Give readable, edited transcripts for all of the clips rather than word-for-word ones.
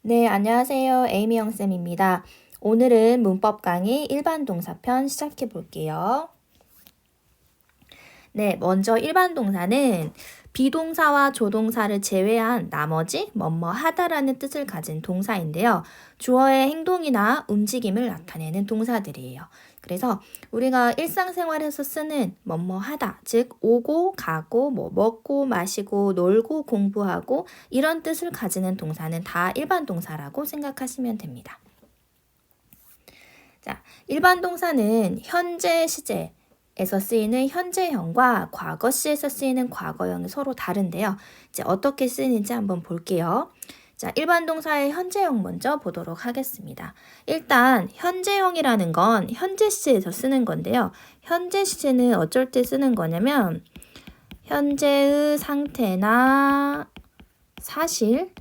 네, 안녕하세요. 에이미 영쌤입니다. 오늘은 문법 강의 일반 동사편 시작해 볼게요. 네, 먼저 일반 동사는 비동사와 조동사를 제외한 나머지 뭐뭐 하다라는 뜻을 가진 동사인데요. 주어의 행동이나 움직임을 나타내는 동사들이에요. 그래서 우리가 일상생활에서 쓰는 뭐뭐 하다, 즉 오고 가고 뭐 먹고 마시고 놀고 공부하고 이런 뜻을 가지는 동사는 다 일반 동사라고 생각하시면 됩니다. 자, 일반 동사는 현재 시제에서 쓰이는 현재형과 과거 시에서 쓰이는 과거형이 서로 다른데요. 이제 어떻게 쓰이는지 한번 볼게요. 자, 일반 동사의 현재형 먼저 보도록 하겠습니다. 일단 현재형이라는 건 현재 시제에서 쓰는 건데요. 현재 시제는 어쩔 때 쓰는 거냐면 현재의 상태나 사실을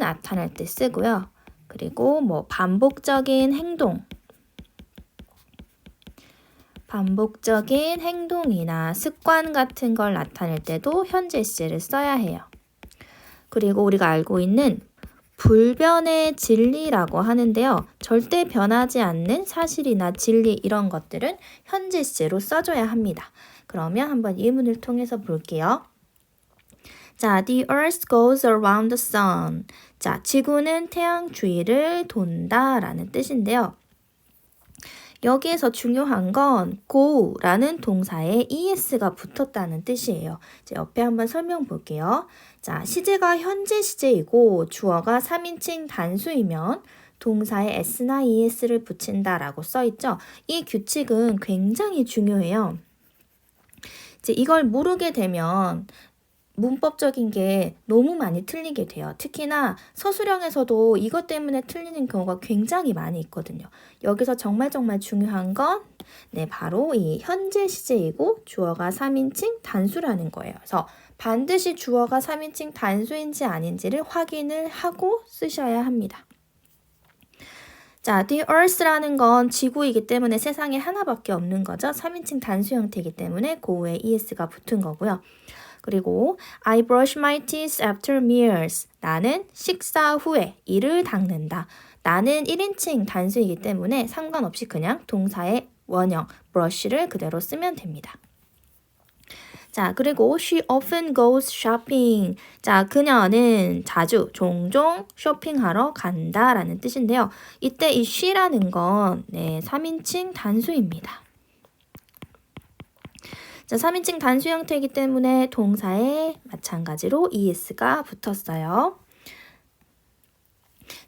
나타낼 때 쓰고요. 그리고 뭐 반복적인 행동이나 습관 같은 걸 나타낼 때도 현재 시제를 써야 해요. 그리고 우리가 알고 있는 불변의 진리라고 하는데요. 절대 변하지 않는 사실이나 진리 이런 것들은 현재 시제로 써줘야 합니다. 그러면 한번 예문을 통해서 볼게요. 자, the earth goes around the sun. 자, 지구는 태양 주위를 돈다 라는 뜻인데요. 여기에서 중요한 건 go라는 동사에 es가 붙었다는 뜻이에요. 이제 옆에 한번 설명 볼게요. 자, 시제가 현재 시제이고 주어가 3인칭 단수이면 동사에 s나 es를 붙인다라고 써있죠. 이 규칙은 굉장히 중요해요. 이제 이걸 모르게 되면 문법적인 게 너무 많이 틀리게 돼요. 특히나 서술형에서도 이것 때문에 틀리는 경우가 굉장히 많이 있거든요. 여기서 정말 중요한 건 바로 이 현재 시제이고 주어가 3인칭 단수라는 거예요. 그래서 반드시 주어가 3인칭 단수인지 아닌지를 확인을 하고 쓰셔야 합니다. 자, the earth라는 건 지구이기 때문에 세상에 하나밖에 없는 거죠. 3인칭 단수 형태이기 때문에 고우에 es가 붙은 거고요. 그리고 I brush my teeth after meals. 나는 식사 후에 이를 닦는다. 나는 1인칭 단수이기 때문에 상관없이 그냥 동사의 원형 brush를 그대로 쓰면 됩니다. 자, 그리고 she often goes shopping. 자, 그녀는 종종 쇼핑하러 간다라는 뜻인데요. 이때 이 she라는 건 3인칭 단수입니다. 자, 3인칭 단수 형태이기 때문에 동사에 마찬가지로 es가 붙었어요.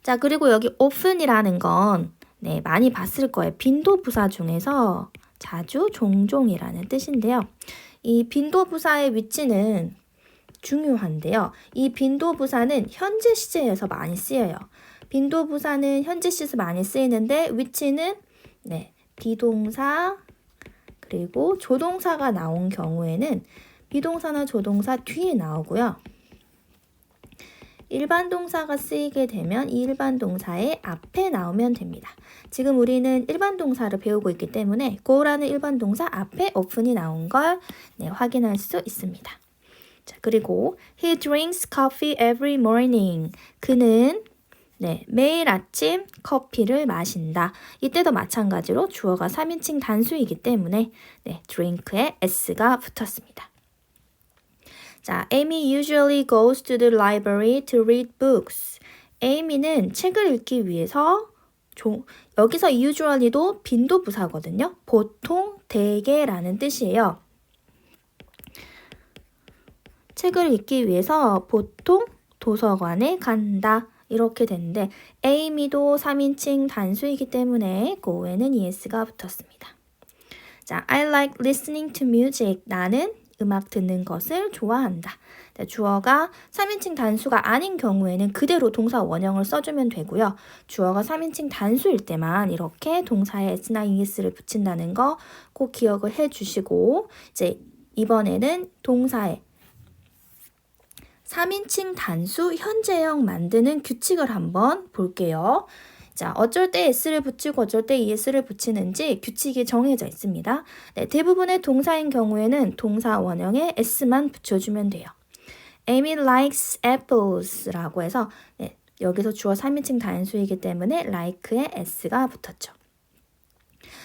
자, 그리고 여기 often이라는 건 많이 봤을 거예요. 빈도부사 중에서 자주, 종종이라는 뜻인데요. 이 빈도부사의 위치는 중요한데요. 이 빈도부사는 현재 시제에서 많이 쓰여요. 빈도부사는 현재 시제에서 많이 쓰이는데 위치는 비동사 그리고 조동사가 나온 경우에는 비동사나 조동사 뒤에 나오고요. 일반 동사가 쓰이게 되면 이 일반 동사의 앞에 나오면 됩니다. 지금 우리는 일반 동사를 배우고 있기 때문에 go라는 일반 동사 앞에 often이 나온 걸 확인할 수 있습니다. 자, 그리고 he drinks coffee every morning. 그는 매일 아침 커피를 마신다. 이때도 마찬가지로 주어가 3인칭 단수이기 때문에 drink에 s가 붙었습니다. 자, Amy usually goes to the library to read books. Amy는 책을 읽기 위해서 여기서 usually도 빈도부사거든요. 보통, 대개라는 뜻이에요. 책을 읽기 위해서 보통 도서관에 간다. 이렇게 되는데 Amy도 3인칭 단수이기 때문에 go에는 es가 붙었습니다. 자, I like listening to music. 나는 음악 듣는 것을 좋아한다. 자, 주어가 3인칭 단수가 아닌 경우에는 그대로 동사 원형을 써주면 되고요. 주어가 3인칭 단수일 때만 이렇게 동사에 s나 es를 붙인다는 거 꼭 기억을 해주시고 이제 이번에는 동사에 3인칭 단수 현재형 만드는 규칙을 한번 볼게요. 자, 어쩔 때 s를 붙이고 어쩔 때 es를 붙이는지 규칙이 정해져 있습니다. 대부분의 동사인 경우에는 동사 원형에 s만 붙여주면 돼요. Amy likes apples 라고 해서 여기서 주어 3인칭 단수이기 때문에 like에 s가 붙었죠.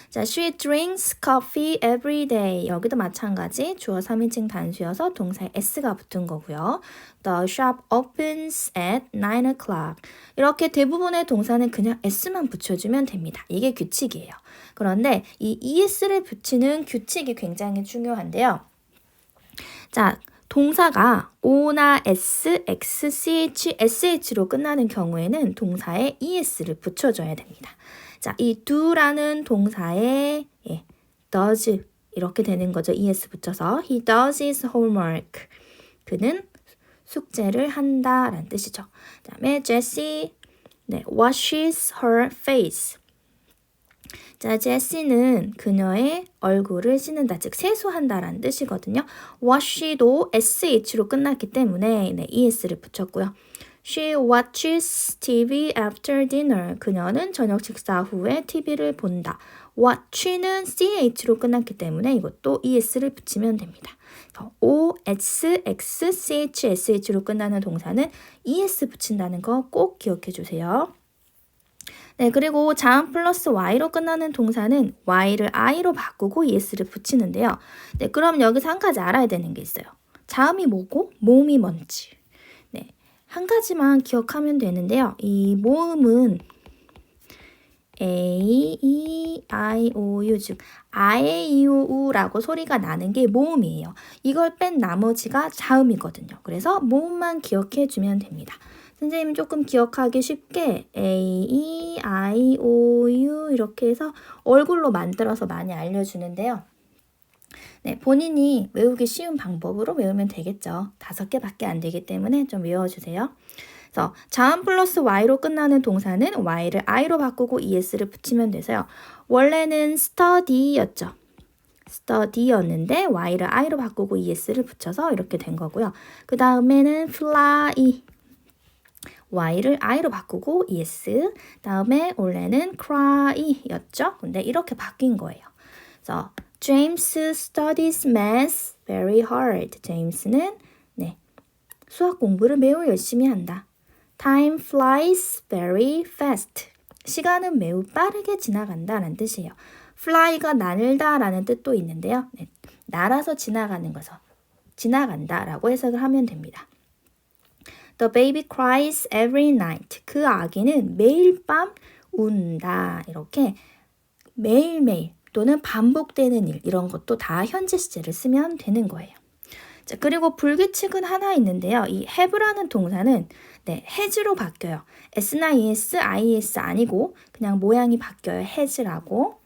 자, she drinks coffee every day. 여기도 마찬가지 주어 3인칭 단수여서 동사에 s가 붙은 거고요. The shop opens at 9 o'clock. 이렇게 대부분의 동사는 그냥 s만 붙여주면 됩니다. 이게 규칙이에요. 그런데 이 es를 붙이는 규칙이 굉장히 중요한데요. 자, 동사가 o나 s, x, ch, sh로 끝나는 경우에는 동사에 es를 붙여줘야 됩니다. 자, 이 do라는 동사에 does 이렇게 되는 거죠. es 붙여서 he does his homework. 그는 숙제를 한다라는 뜻이죠. 그 다음에 Jessie washes her face. 자, 제시는 그녀의 얼굴을 씻는다, 즉 세수한다라는 뜻이거든요. wash도 sh로 끝났기 때문에 es를 붙였고요. She watches TV after dinner. 그녀는 저녁 식사 후에 TV를 본다. watch는 ch로 끝났기 때문에 이것도 es를 붙이면 됩니다. o, s, x, ch, sh로 끝나는 동사는 es 붙인다는 거 꼭 기억해 주세요. 네, 그리고 자음 플러스 y로 끝나는 동사는 y를 i로 바꾸고 es를 붙이는데요. 네, 그럼 여기서 한 가지 알아야 되는 게 있어요. 자음이 뭐고 모음이 뭔지. 네, 한 가지만 기억하면 되는데요. 이 모음은 A, E, I, O, U 즉 아에, 이, 오, 우라고 소리가 나는 게 모음이에요. 이걸 뺀 나머지가 자음이거든요. 그래서 모음만 기억해 주면 됩니다. 선생님이 조금 기억하기 쉽게 A, E, I, O, U 이렇게 해서 얼굴로 만들어서 많이 알려주는데요. 네, 본인이 외우기 쉬운 방법으로 외우면 되겠죠. 5개밖에 안 되기 때문에 좀 외워주세요. 그래서 자음 플러스 y로 끝나는 동사는 y를 i로 바꾸고 es를 붙이면 돼서요. 원래는 study였죠. study였는데 y를 i로 바꾸고 es를 붙여서 이렇게 된 거고요. 그 다음에는 fly. y를 i로 바꾸고 es. 다음에 원래는 cry였죠. 근데 이렇게 바뀐 거예요. 그래서 James studies math very hard. 제임스는 수학 공부를 매우 열심히 한다. Time flies very fast. 시간은 매우 빠르게 지나간다는 뜻이에요. fly가 날다라는 뜻도 있는데요. 날아서 지나가는 것을 지나간다라고 해석을 하면 됩니다. The baby cries every night. 그 아기는 매일 밤 운다. 이렇게 매일매일 또는 반복되는 일 이런 것도 다 현재 시제를 쓰면 되는 거예요. 자, 그리고 불규칙은 하나 있는데요. 이 have라는 동사는 has로 바뀌어요. s나 es, is 아니고 그냥 모양이 바뀌어요. has라고.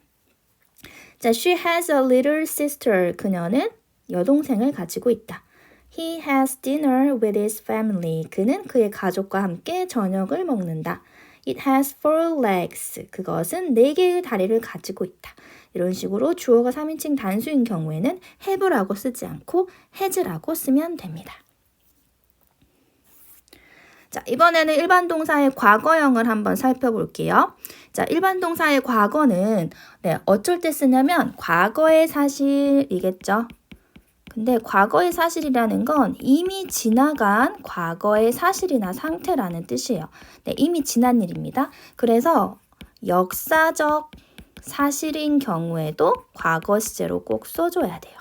자, she has a little sister. 그녀는 여동생을 가지고 있다. He has dinner with his family. 그는 그의 가족과 함께 저녁을 먹는다. It has 4 legs. 그것은 4개의 다리를 가지고 있다. 이런 식으로 주어가 3인칭 단수인 경우에는 have라고 쓰지 않고 has라고 쓰면 됩니다. 자, 이번에는 일반 동사의 과거형을 한번 살펴볼게요. 자, 일반 동사의 과거는 어쩔 때 쓰냐면 과거의 사실이겠죠. 근데 과거의 사실이라는 건 이미 지나간 과거의 사실이나 상태라는 뜻이에요. 이미 지난 일입니다. 그래서 역사적 사실인 경우에도 과거 시제로 꼭 써줘야 돼요.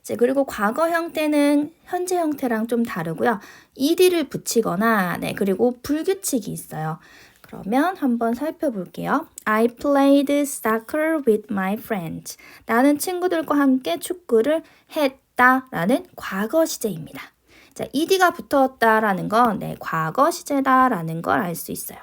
이제 그리고 과거 형태는 현재 형태랑 좀 다르고요. ed를 붙이거나 그리고 불규칙이 있어요. 그러면 한번 살펴볼게요. I played soccer with my friends. 나는 친구들과 함께 축구를 했다라는 과거 시제입니다. 자, ed가 붙었다라는 건 과거 시제다라는 걸 알 수 있어요.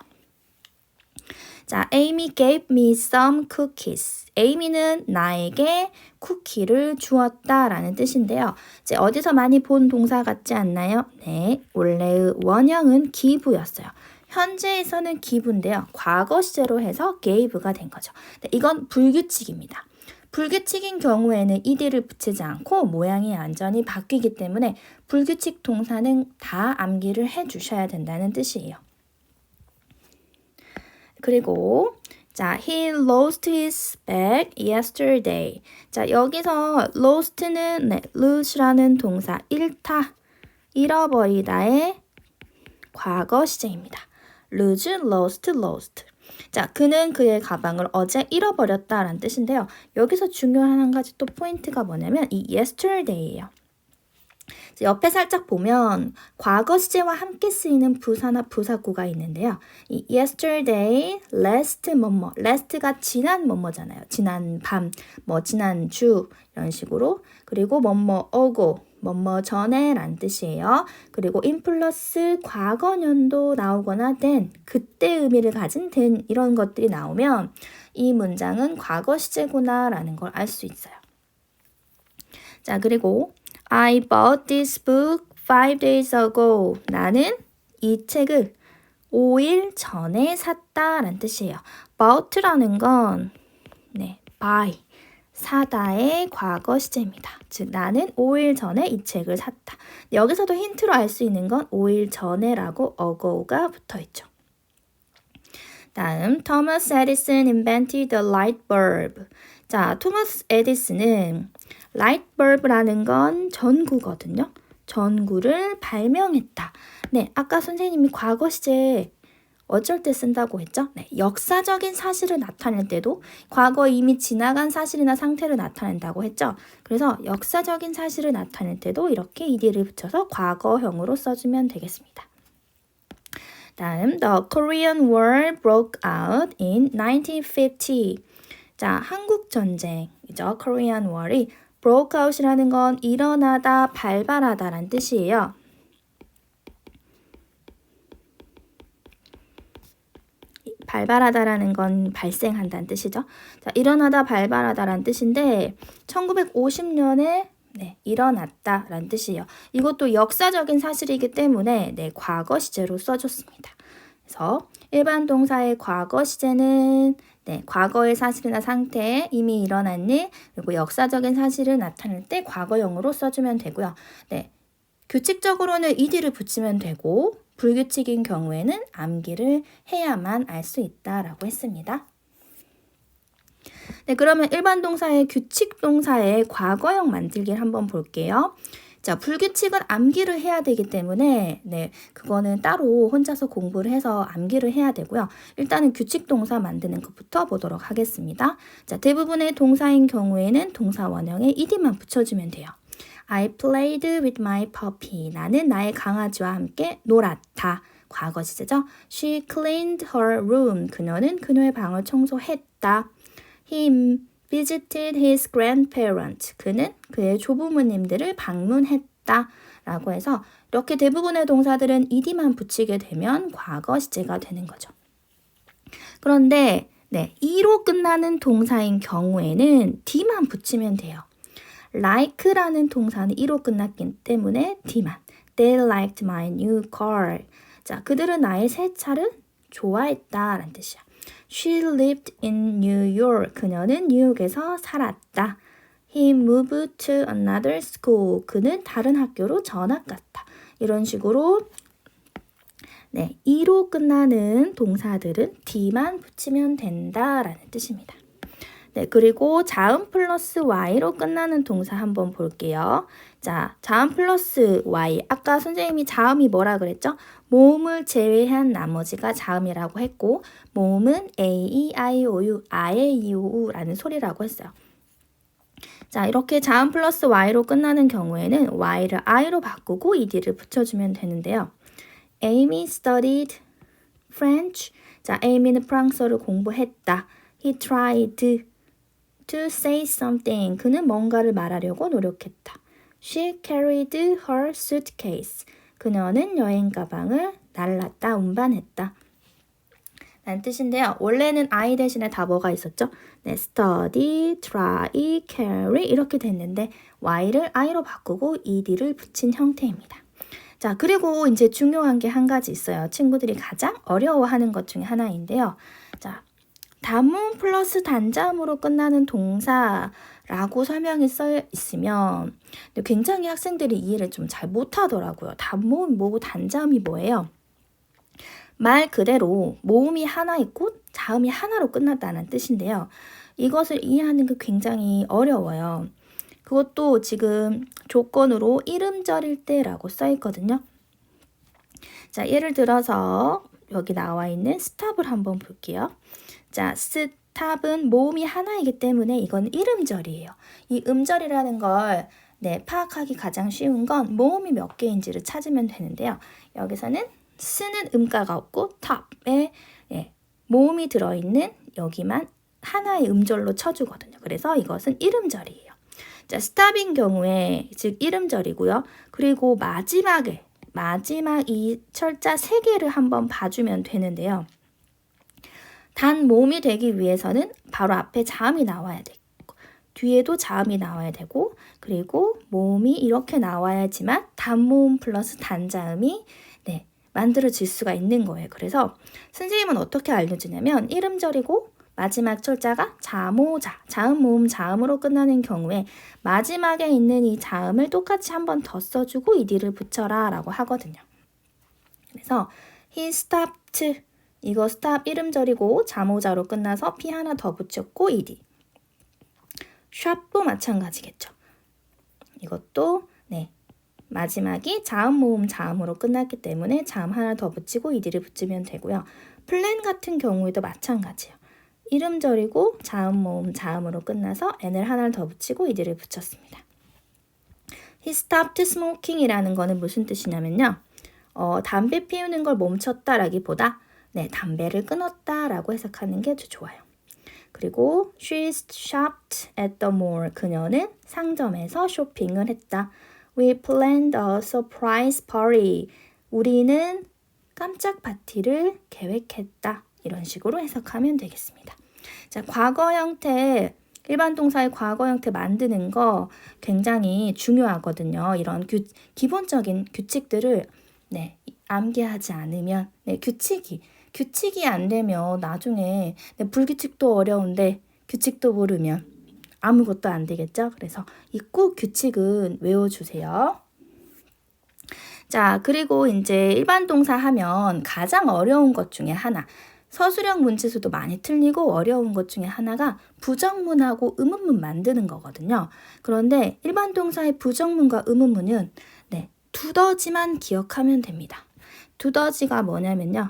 자, Amy gave me some cookies. Amy는 나에게 쿠키를 주었다라는 뜻인데요. 이제 어디서 많이 본 동사 같지 않나요? 네, 원래의 원형은 give였어요. 현재에서는 give인데요. 과거 시제로 해서 gave가 된 거죠. 이건 불규칙입니다. 불규칙인 경우에는 ed를 붙이지 않고 모양이 완전히 바뀌기 때문에 불규칙 동사는 다 암기를 해주셔야 된다는 뜻이에요. 그리고 자, he lost his bag yesterday. 자, 여기서 lost는 lose라는 동사 잃다, 잃어버리다의 과거 시제입니다. lose, lost, lost. 자, 그는 그의 가방을 어제 잃어버렸다라는 뜻인데요. 여기서 중요한 한 가지 또 포인트가 뭐냐면 이 yesterday예요. 옆에 살짝 보면 과거 시제와 함께 쓰이는 부사나 부사구가 있는데요. 이 yesterday, last 뭐뭐, last가 지난 뭐뭐잖아요. 지난 밤, 뭐 지난 주 이런 식으로. 그리고 뭐뭐 ago, 뭐뭐 전에 란 뜻이에요. 그리고 in 플러스 과거년도 나오거나 then, 그때 의미를 가진 then 이런 것들이 나오면 이 문장은 과거 시제구나 라는 걸 알 수 있어요. 자, 그리고 I bought this book 5 days ago. 나는 이 책을 5일 전에 샀다라는 뜻이에요. bought라는 건 buy, 사다의 과거 시제입니다. 즉 나는 5일 전에 이 책을 샀다. 여기서도 힌트로 알 수 있는 건 5일 전에라고 ago가 붙어있죠. 다음, Thomas Edison invented the light bulb. 자, 토마스 에디슨은 light bulb라는 건 전구거든요. 전구를 발명했다. 네, 아까 선생님이 과거 시제 어쩔 때 쓴다고 했죠? 네, 역사적인 사실을 나타낼 때도 과거 이미 지나간 사실이나 상태를 나타낸다고 했죠? 그래서 역사적인 사실을 나타낼 때도 이렇게 ed를 붙여서 과거형으로 써주면 되겠습니다. 다음, The Korean War broke out in 1950. 자, 한국전쟁이죠. Korean War이 broke out이라는 건 일어나다, 발발하다라는 뜻이에요. 발발하다라는 건 발생한다는 뜻이죠. 자, 일어나다, 발발하다라는 뜻인데 1950년에 일어났다라는 뜻이에요. 이것도 역사적인 사실이기 때문에 과거 시제로 써줬습니다. 그래서 일반 동사의 과거 시제는 과거의 사실이나 상태에 이미 일어난 일, 그리고 역사적인 사실을 나타낼 때 과거형으로 써주면 되고요. 규칙적으로는 ed를 붙이면 되고 불규칙인 경우에는 암기를 해야만 알 수 있다라고 했습니다. 그러면 일반 동사의 규칙 동사의 과거형 만들기를 한번 볼게요. 자, 불규칙은 암기를 해야 되기 때문에 그거는 따로 혼자서 공부를 해서 암기를 해야 되고요. 일단은 규칙 동사 만드는 것부터 보도록 하겠습니다. 자, 대부분의 동사인 경우에는 동사 원형에 ed만 붙여주면 돼요. I played with my puppy. 나는 나의 강아지와 함께 놀았다. 과거 시제죠. She cleaned her room. 그녀는 그녀의 방을 청소했다. He visited his grandparents. 그는 그의 조부모님들을 방문했다. 라고 해서 이렇게 대부분의 동사들은 ed만 붙이게 되면 과거 시제가 되는 거죠. 그런데 e로 끝나는 동사인 경우에는 d만 붙이면 돼요. like라는 동사는 e로 끝났기 때문에 d만. They liked my new car. 자, 그들은 나의 새 차를 좋아했다 라는 뜻이야. She lived in New York. 그녀는 뉴욕에서 살았다. He moved to another school. 그는 다른 학교로 전학 갔다. 이런 식으로 e로 끝나는 동사들은 d만 붙이면 된다라는 뜻입니다. 그리고 자음 플러스 y로 끝나는 동사 한번 볼게요. 자, 자음 플러스 y. 아까 선생님이 자음이 뭐라 그랬죠? 모음을 제외한 나머지가 자음이라고 했고 모음은 a, e, i, o, u, 아에, 이, 오, 우라는 소리라고 했어요. 자, 이렇게 자음 플러스 y로 끝나는 경우에는 y를 i로 바꾸고 ed를 붙여주면 되는데요. Amy studied French. 자, Amy는 프랑스어를 공부했다. He tried to say something. 그는 뭔가를 말하려고 노력했다. She carried her suitcase. 그녀는 여행 가방을 날랐다, 운반했다. 라는 뜻인데요. 원래는 I 대신에 다 뭐가 있었죠? study, try, carry 이렇게 됐는데 y를 i로 바꾸고 ed를 붙인 형태입니다. 자, 그리고 이제 중요한 게 한 가지 있어요. 친구들이 가장 어려워하는 것 중에 하나인데요. 자, 단모음 플러스 단자음으로 끝나는 동사라고 설명이 써 있으면 굉장히 학생들이 이해를 좀 잘 못하더라고요. 단모음이 뭐고 단자음이 뭐예요? 말 그대로 모음이 하나 있고 자음이 하나로 끝났다는 뜻인데요. 이것을 이해하는 게 굉장히 어려워요. 그것도 지금 조건으로 이름절일 때라고 써 있거든요. 자, 예를 들어서 여기 나와 있는 stop을 한번 볼게요. 자, stop은 모음이 하나이기 때문에 이건 이름절이에요. 이 음절이라는 걸 파악하기 가장 쉬운 건 모음이 몇 개인지를 찾으면 되는데요. 여기서는 스는 음가가 없고 top에 모음이 들어있는 여기만 하나의 음절로 쳐주거든요. 그래서 이것은 이름절이에요. 자, stop인 경우에 즉 이름절이고요. 그리고 마지막 이 철자 3개를 한번 봐주면 되는데요. 단 모음이 되기 위해서는 바로 앞에 자음이 나와야 되고 뒤에도 자음이 나와야 되고 그리고 모음이 이렇게 나와야지만 단모음 플러스 단자음이 만들어질 수가 있는 거예요. 그래서 선생님은 어떻게 알려주냐면 이름절이고 마지막 철자가 자모자, 자음, 모음, 자음으로 끝나는 경우에 마지막에 있는 이 자음을 똑같이 한 번 더 써주고 ed를 붙여라 라고 하거든요. 그래서 he stopped, 이거 stop 이름절이고 자모자로 끝나서 p 하나 더 붙였고 ed. shop도 마찬가지겠죠. 이것도 마지막이 자음, 모음, 자음으로 끝났기 때문에 자음 하나 더 붙이고 ed를 붙이면 되고요. plan 같은 경우에도 마찬가지예요. 이름절이고 자음, 모음, 자음으로 끝나서 n을 하나 더 붙이고 ed를 붙였습니다. He stopped smoking 이라는 거는 무슨 뜻이냐면요. 담배 피우는 걸 멈췄다라기보다 담배를 끊었다 라고 해석하는 게 아주 좋아요. 그리고 she shopped at the mall. 그녀는 상점에서 쇼핑을 했다. We planned a surprise party. 우리는 깜짝 파티를 계획했다. 이런 식으로 해석하면 되겠습니다. 자, 과거 형태, 일반 동사의 과거 형태 만드는 거 굉장히 중요하거든요. 이런 기본적인 규칙들을 암기하지 않으면 규칙이 안 되면 나중에 불규칙도 어려운데 규칙도 모르면 아무것도 안 되겠죠. 그래서 이 꼭 규칙은 외워주세요. 자, 그리고 이제 일반 동사 하면 가장 어려운 것 중에 하나, 서술형 문제수도 많이 틀리고 어려운 것 중에 하나가 부정문하고 의문문 만드는 거거든요. 그런데 일반 동사의 부정문과 의문문은 두더지만 기억하면 됩니다. 두더지가 뭐냐면요.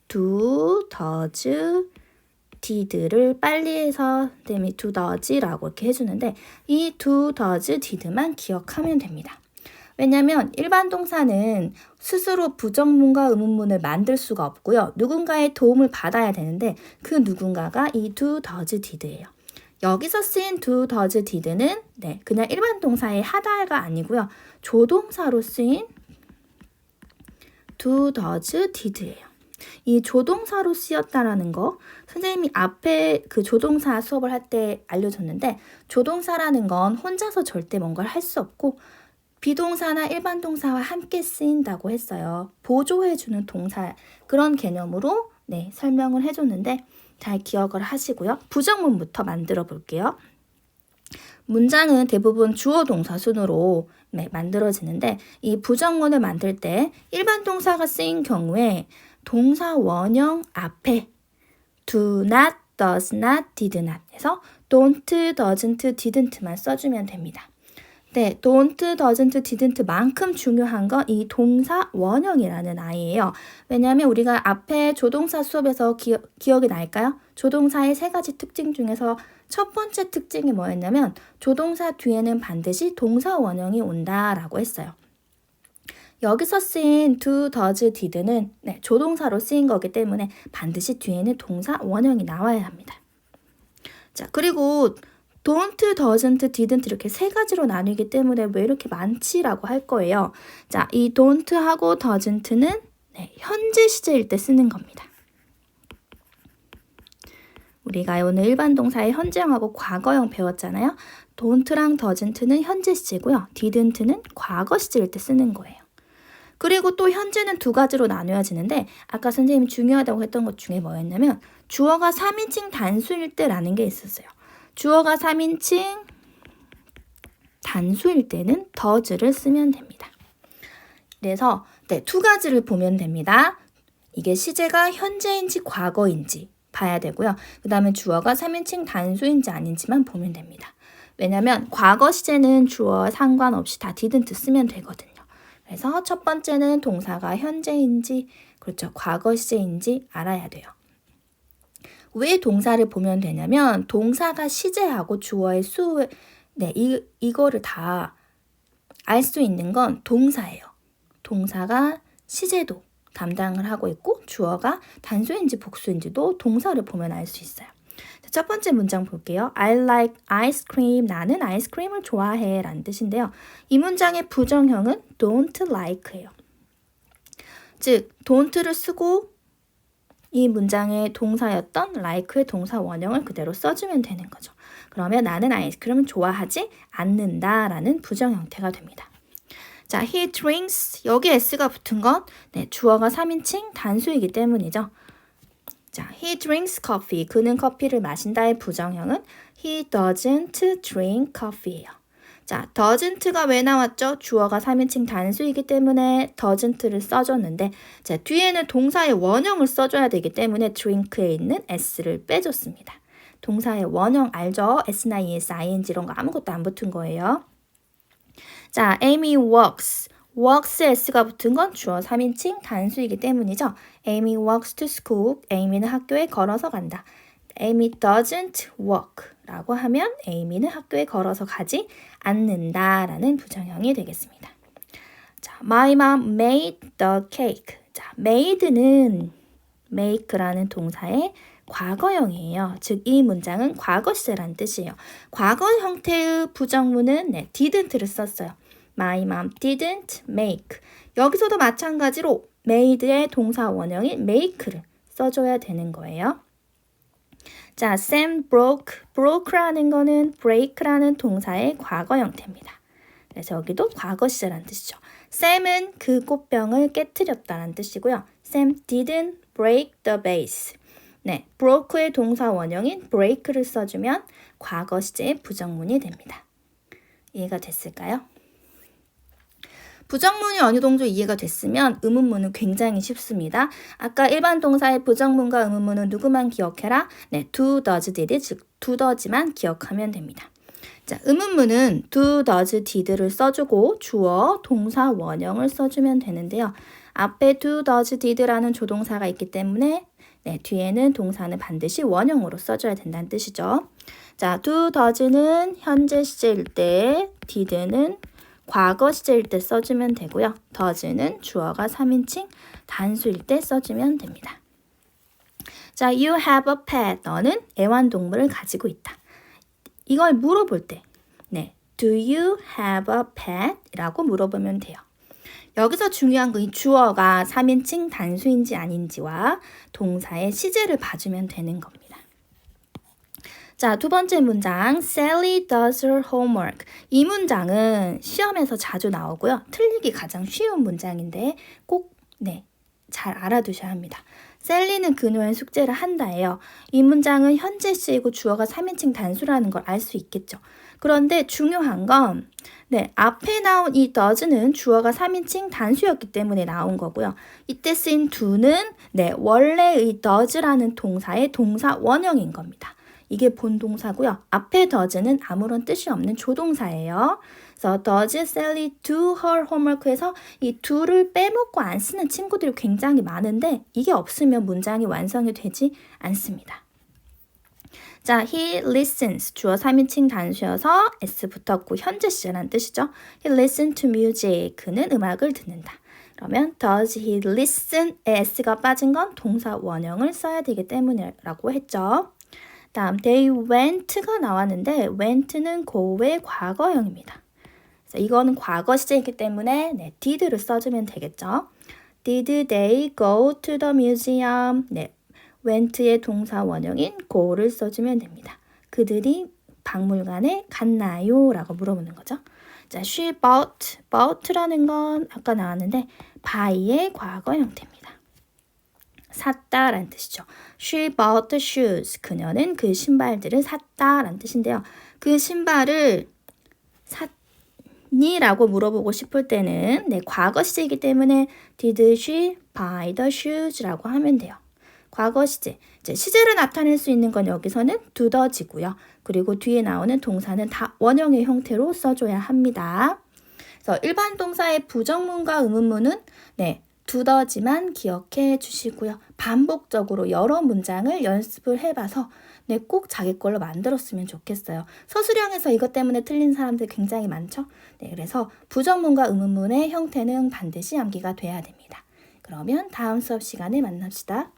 do, does, did를 빨리 해서 쌤이 두더지라고 이렇게 해주는데 이 do, does, did만 기억하면 됩니다. 왜냐하면 일반 동사는 스스로 부정문과 의문문을 만들 수가 없고요. 누군가의 도움을 받아야 되는데 그 누군가가 이 do, does, did예요. 여기서 쓰인 do, does, did는 그냥 일반 동사의 하다가 아니고요. 조동사로 쓰인 do, does, did예요. 이 조동사로 쓰였다라는 거 선생님이 앞에 그 조동사 수업을 할 때 알려줬는데 조동사라는 건 혼자서 절대 뭔가를 할 수 없고 비동사나 일반 동사와 함께 쓰인다고 했어요. 보조해주는 동사 그런 개념으로 설명을 해줬는데 잘 기억을 하시고요. 부정문부터 만들어 볼게요. 문장은 대부분 주어 동사 순으로 만들어지는데 이 부정문을 만들 때 일반 동사가 쓰인 경우에 동사 원형 앞에 do not, does not, did not 해서 don't, doesn't, didn't만 써주면 됩니다. don't, doesn't, didn't 만큼 중요한 건 이 동사 원형이라는 아이예요. 왜냐하면 우리가 앞에 조동사 수업에서 기억이 날까요? 조동사의 3가지 특징 중에서 첫 번째 특징이 뭐였냐면 조동사 뒤에는 반드시 동사 원형이 온다라고 했어요. 여기서 쓰인 do, does, did는 조동사로 쓰인 거기 때문에 반드시 뒤에는 동사 원형이 나와야 합니다. 자, 그리고 don't, doesn't, didn't 이렇게 3가지로 나뉘기 때문에 왜 이렇게 많지라고 할 거예요. 자, 이 don't하고 doesn't는 현재 시제일 때 쓰는 겁니다. 우리가 오늘 일반 동사의 현재형하고 과거형 배웠잖아요. don't랑 doesn't는 현재 시제고요. didn't는 과거 시제일 때 쓰는 거예요. 그리고 또 현재는 2가지로 나누어지는데 아까 선생님이 중요하다고 했던 것 중에 뭐였냐면 주어가 3인칭 단수일 때라는 게 있었어요. 주어가 3인칭 단수일 때는 does를 쓰면 됩니다. 그래서 2가지를 보면 됩니다. 이게 시제가 현재인지 과거인지 봐야 되고요. 그 다음에 주어가 3인칭 단수인지 아닌지만 보면 됩니다. 왜냐하면 과거 시제는 주어와 상관없이 다 didn't 쓰면 되거든요. 그래서 첫 번째는 동사가 현재인지, 그렇죠, 과거 시제인지 알아야 돼요. 왜 동사를 보면 되냐면 동사가 시제하고 주어의 이거를 다 알 수 있는 건 동사예요. 동사가 시제도 담당을 하고 있고 주어가 단수인지 복수인지도 동사를 보면 알 수 있어요. 자, 첫 번째 문장 볼게요. I like ice cream. 나는 아이스크림을 좋아해 라는 뜻인데요. 이 문장의 부정형은 don't like예요. 즉 don't를 쓰고 이 문장의 동사였던 like의 동사 원형을 그대로 써주면 되는 거죠. 그러면 나는 아이스크림을 좋아하지 않는다 라는 부정 형태가 됩니다. 자, he drinks, 여기 s가 붙은 건 주어가 3인칭 단수이기 때문이죠. 자, he drinks coffee, 그는 커피를 마신다의 부정형은 he doesn't drink coffee예요. 자, doesn't가 왜 나왔죠? 주어가 3인칭 단수이기 때문에 doesn't를 써줬는데 자, 뒤에는 동사의 원형을 써줘야 되기 때문에 drink에 있는 s를 빼줬습니다. 동사의 원형 알죠? s나 es, ing 이런 거 아무것도 안 붙은 거예요. 자, Amy walks. walks에 s가 붙은 건 주어 3인칭 단수이기 때문이죠. Amy walks to school. Amy는 학교에 걸어서 간다. Amy doesn't walk 라고 하면 Amy는 학교에 걸어서 가지 않는다라는 부정형이 되겠습니다. 자, My mom made the cake. 자, made는 make라는 동사의 과거형이에요. 즉, 이 문장은 과거 시제라는 뜻이에요. 과거 형태의 부정문은 didn't를 썼어요. My mom didn't make. 여기서도 마찬가지로 made의 동사 원형인 make를 써줘야 되는 거예요. 자, Sam broke라는 거는 break라는 동사의 과거 형태입니다. 그래서 여기도 과거 시제라는 뜻이죠. Sam은 그 꽃병을 깨트렸다는 뜻이고요. Sam didn't break the vase. broke의 동사 원형인 break를 써주면 과거 시제의 부정문이 됩니다. 이해가 됐을까요? 부정문이 어느 정도 이해가 됐으면 의문문은 굉장히 쉽습니다. 아까 일반 동사의 부정문과 의문문은 누구만 기억해라? do, does, did, 즉 do, does만 기억하면 됩니다. 자, 의문문은 do, does, did를 써주고 주어, 동사, 원형을 써주면 되는데요. 앞에 do, does, did라는 조동사가 있기 때문에 뒤에는 동사는 반드시 원형으로 써줘야 된다는 뜻이죠. 자, do, does는 현재 시제일 때, did는 과거 시제일 때 써주면 되고요. does는 주어가 3인칭 단수일 때 써주면 됩니다. 자, you have a pet. 너는 애완동물을 가지고 있다. 이걸 물어볼 때 do you have a pet? 라고 물어보면 돼요. 여기서 중요한 건 이 주어가 3인칭 단수인지 아닌지와 동사의 시제를 봐주면 되는 겁니다. 자, 두 번째 문장, Sally does her homework. 이 문장은 시험에서 자주 나오고요. 틀리기 가장 쉬운 문장인데 꼭 잘 알아두셔야 합니다. 셀리는 그녀의 숙제를 한다예요. 이 문장은 현재 시이고 주어가 3인칭 단수라는 걸 알 수 있겠죠. 그런데 중요한 건 앞에 나온 이 does는 주어가 3인칭 단수였기 때문에 나온 거고요. 이때 쓰인 do는 원래의 does라는 동사의 동사 원형인 겁니다. 이게 본동사고요. 앞에 does는 아무런 뜻이 없는 조동사예요. 그래서 does Sally do her homework에서 이 do를 빼먹고 안 쓰는 친구들이 굉장히 많은데 이게 없으면 문장이 완성이 되지 않습니다. 자, he listens. 주어 3인칭 단수여서 s 붙었고 현재 시제라는 뜻이죠. He listens to music. 그는 음악을 듣는다. 그러면 does he listen에 s가 빠진 건 동사 원형을 써야 되기 때문이라고 했죠. 다음 they went가 나왔는데 went는 go의 과거형입니다. 그래서 이거는 과거 시제이기 때문에 did를 써주면 되겠죠. Did they go to the museum? went의 동사 원형인 go를 써주면 됩니다. 그들이 박물관에 갔나요? 라고 물어보는 거죠. 자, she bought라는 건 아까 나왔는데 buy의 과거 형태입니다. 샀다라는 뜻이죠. She bought the shoes. 그녀는 그 신발들을 샀다라는 뜻인데요. 그 신발을 샀니라고 물어보고 싶을 때는 과거 시제이기 때문에 Did she buy the shoes라고 하면 돼요. 과거 시제. 이제 시제를 나타낼 수 있는 건 여기서는 do does고요. 그리고 뒤에 나오는 동사는 다 원형의 형태로 써줘야 합니다. 그래서 일반 동사의 부정문과 의문문은 두더지만 기억해 주시고요. 반복적으로 여러 문장을 연습을 해봐서 꼭 자기 걸로 만들었으면 좋겠어요. 서술형에서 이것 때문에 틀린 사람들 굉장히 많죠? 그래서 부정문과 의문문의 형태는 반드시 암기가 돼야 됩니다. 그러면 다음 수업 시간에 만납시다.